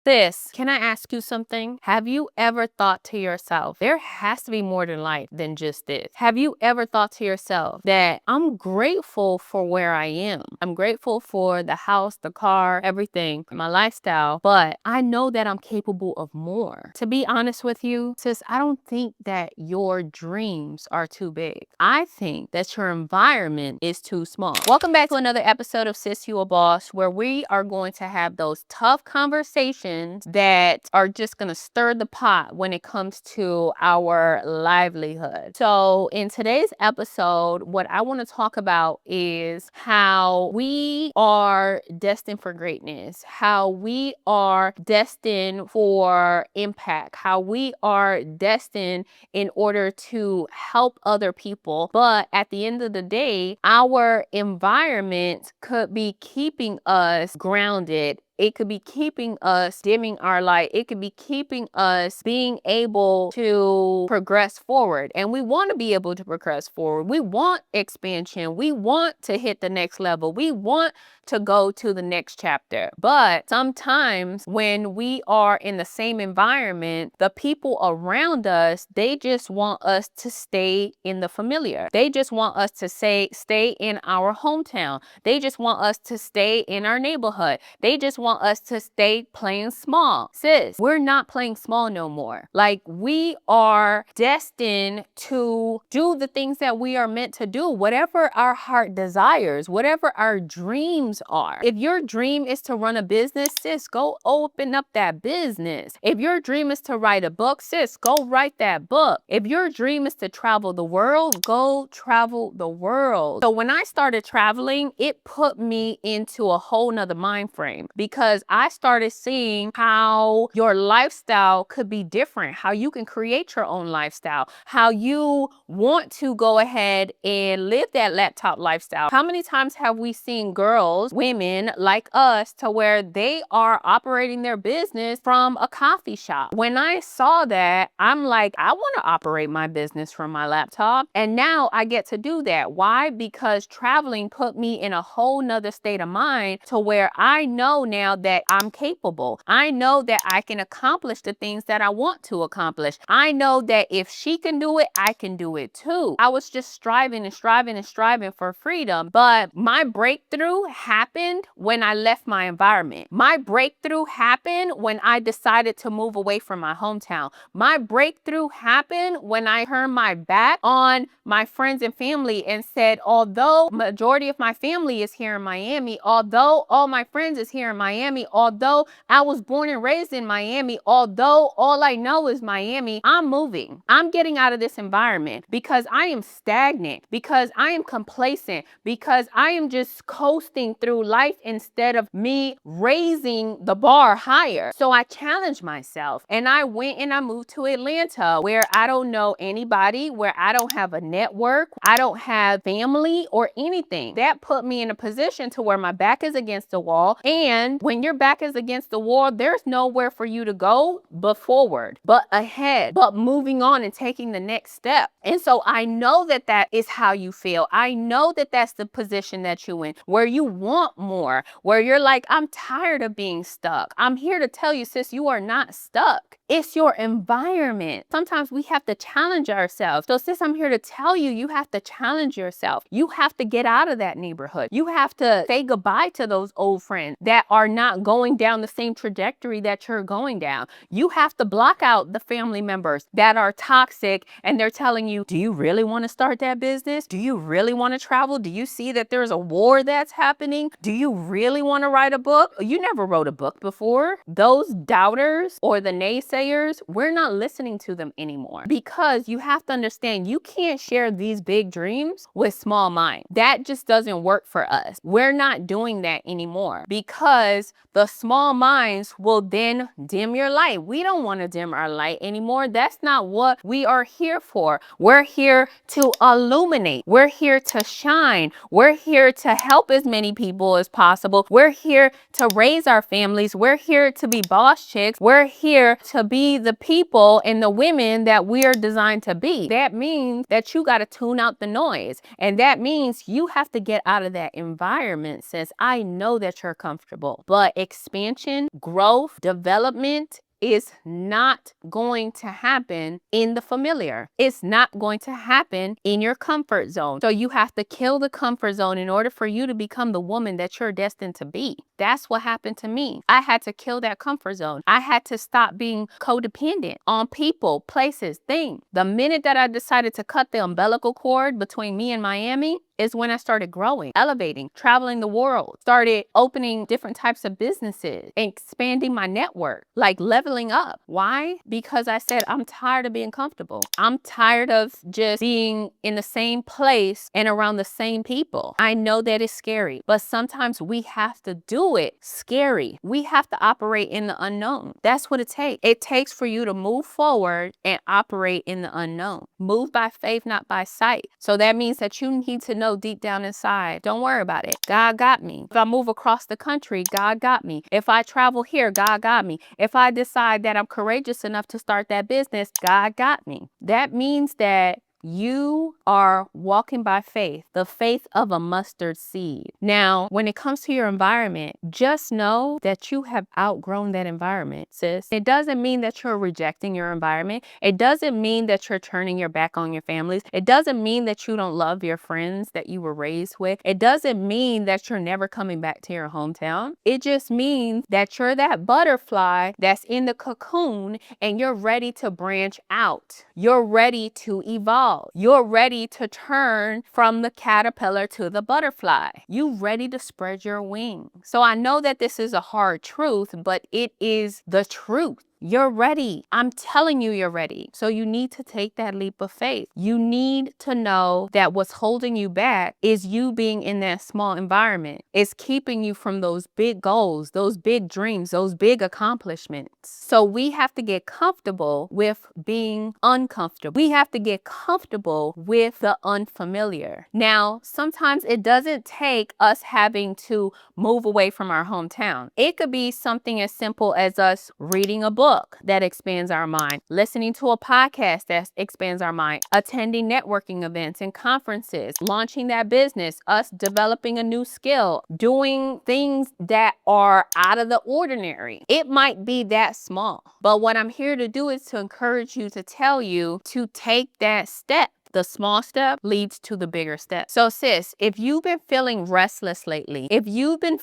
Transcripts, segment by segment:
Sis, can I ask you something? Have you ever thought to yourself, there has to be more to life than just this? Have you ever thought to yourself that I'm grateful for where I am? I'm grateful for the house, the car, everything, my lifestyle, but I know that I'm capable of more. To be honest with you, sis, I don't think that your dreams are too big. I think that your environment is too small. Welcome back to another episode of Sis You a Boss, where we are going to have those tough conversations that are just going to stir the pot when it comes to our livelihood. So in today's episode, what I want to talk about is how we are destined for greatness, how we are destined for impact, how we are destined in order to help other people. But at the end of the day, our environment could be keeping us grounded. It could be keeping us dimming our light. It could be keeping us being able to progress forward. And we want to be able to progress forward. We want expansion. We want to hit the next level. We want to go to the next chapter. But sometimes when we are in the same environment, the people around us, they just want us to stay in the familiar. They just want us to stay in our hometown. They just want us to stay in our neighborhood. They just want us to stay playing small. Sis, we're not playing small no more. Like, we are destined to do the things that we are meant to do, whatever our heart desires, whatever our dreams are. If your dream is to run a business, sis, go open up that business. If your dream is to write a book, sis, go write that book. If your dream is to travel the world, go travel the world. So when I started traveling, it put me into a whole nother mind frame, because I started seeing how your lifestyle could be different, how you can create your own lifestyle, how you want to go ahead and live that laptop lifestyle. How many times have we seen girls, women like us, to where they are operating their business from a coffee shop? When I saw that, I'm like, I want to operate my business from my laptop. And now I get to do that. Why? Because traveling put me in a whole nother state of mind, to where I know now that I'm capable. I know that I can accomplish the things that I want to accomplish. I know that if she can do it, I can do it too. I was just striving and striving and striving for freedom. But my breakthrough happened when I left my environment. My breakthrough happened when I decided to move away from my hometown. My breakthrough happened when I turned my back on my friends and family and said, although majority of my family is here in Miami, although all my friends is here in Miami, although I was born and raised in Miami, although all I know is Miami, I'm moving. I'm getting out of this environment because I am stagnant, because I am complacent, because I am just coasting through life instead of me raising the bar higher. So I challenged myself and I went and I moved to Atlanta, where I don't know anybody, where I don't have a network, I don't have family or anything. That put me in a position to where my back is against the wall. And when your back is against the wall, there's nowhere for you to go but forward, but ahead, but moving on and taking the next step. And so I know that that is how you feel. I know that that's the position that you're in, where you want more, where you're like, I'm tired of being stuck. I'm here to tell you, sis, you are not stuck. It's your environment. Sometimes we have to challenge ourselves. So sis, I'm here to tell you, you have to challenge yourself. You have to get out of that neighborhood. You have to say goodbye to those old friends that are not going down the same trajectory that you're going down. You have to block out the family members that are toxic and they're telling you, do you really want to start that business? Do you really want to travel? Do you see that there's a war that's happening? Do you really want to write a book? You never wrote a book before. Those doubters or the naysayers, we're not listening to them anymore, because you have to understand, you can't share these big dreams with small minds. That just doesn't work for us. We're not doing that anymore, because the small minds will then dim your light. We don't want to dim our light anymore. That's not what we are here for. We're here to illuminate. We're here to shine. We're here to help as many people as possible. We're here to raise our families. We're here to be boss chicks. We're here to be the people and the women that we are designed to be. That means that you got to tune out the noise. And that means you have to get out of that environment, sis. I know that you're comfortable, but expansion, growth, development is not going to happen in the familiar. It's not going to happen in your comfort zone. So you have to kill the comfort zone in order for you to become the woman that you're destined to be. That's what happened to me. I had to kill that comfort zone. I had to stop being codependent on people, places, things. The minute that I decided to cut the umbilical cord between me and Miami is when I started growing, elevating, traveling the world, started opening different types of businesses, expanding my network, like leveling up. Why? Because I said, I'm tired of being comfortable. I'm tired of just being in the same place and around the same people. I know that it's scary, but sometimes we have to do it scary. We have to operate in the unknown. That's what it takes. It takes for you to move forward and operate in the unknown. Move by faith, not by sight. So that means that you need to know deep down inside, don't worry about it. God got me. If I move across the country, God got me. If I travel here, God got me. If I decide that I'm courageous enough to start that business, God got me. That means that you are walking by faith, the faith of a mustard seed. Now, when it comes to your environment, just know that you have outgrown that environment, sis. It doesn't mean that you're rejecting your environment. It doesn't mean that you're turning your back on your families. It doesn't mean that you don't love your friends that you were raised with. It doesn't mean that you're never coming back to your hometown. It just means that you're that butterfly that's in the cocoon and you're ready to branch out. You're ready to evolve. You're ready to turn from the caterpillar to the butterfly. You ready to spread your wings. So I know that this is a hard truth, but it is the truth. You're ready. I'm telling you, you're ready. So you need to take that leap of faith. You need to know that what's holding you back is you being in that small environment. It's keeping you from those big goals, those big dreams, those big accomplishments. So we have to get comfortable with being uncomfortable. We have to get comfortable with the unfamiliar. Now, sometimes it doesn't take us having to move away from our hometown. It could be something as simple as us reading a book that expands our mind, listening to a podcast that expands our mind, attending networking events and conferences, launching that business, us developing a new skill, doing things that are out of the ordinary. It might be that small, but what I'm here to do is to encourage you, to tell you to take that step. The small step leads to the bigger step. So sis, if you've been feeling restless lately, if you've been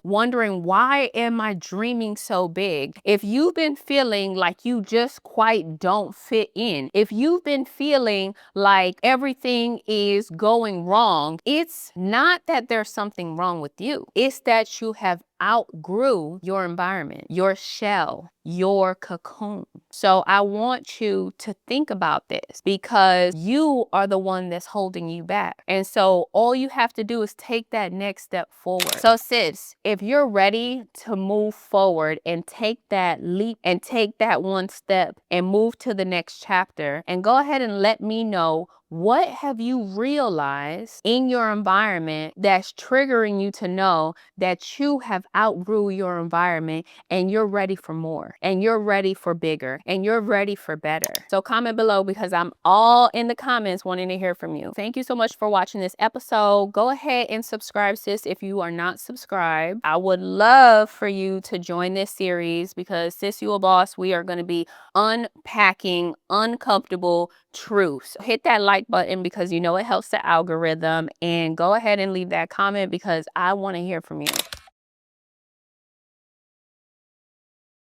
wondering, why am I dreaming so big? If you've been feeling like you just quite don't fit in, if you've been feeling like everything is going wrong, it's not that there's something wrong with you. It's that you have outgrew your environment, your shell, your cocoon. So I want you to think about this because you are the one that's holding you back. And so all you have to do is take that next step forward. So sis, if you're ready to move forward and take that leap and take that one step and move to the next chapter, and go ahead and let me know, what have you realized in your environment that's triggering you to know that you have outgrew your environment and you're ready for more, and you're ready for bigger, and you're ready for better? So comment below because I'm all in the comments wanting to hear from you. Thank you so much for watching this episode. Go ahead and subscribe, sis, if you are not subscribed. I would love for you to join this series because sis, you a boss. We are going to be unpacking uncomfortable truths. Hit that like button because you know it helps the algorithm, and go ahead and leave that comment because I want to hear from you.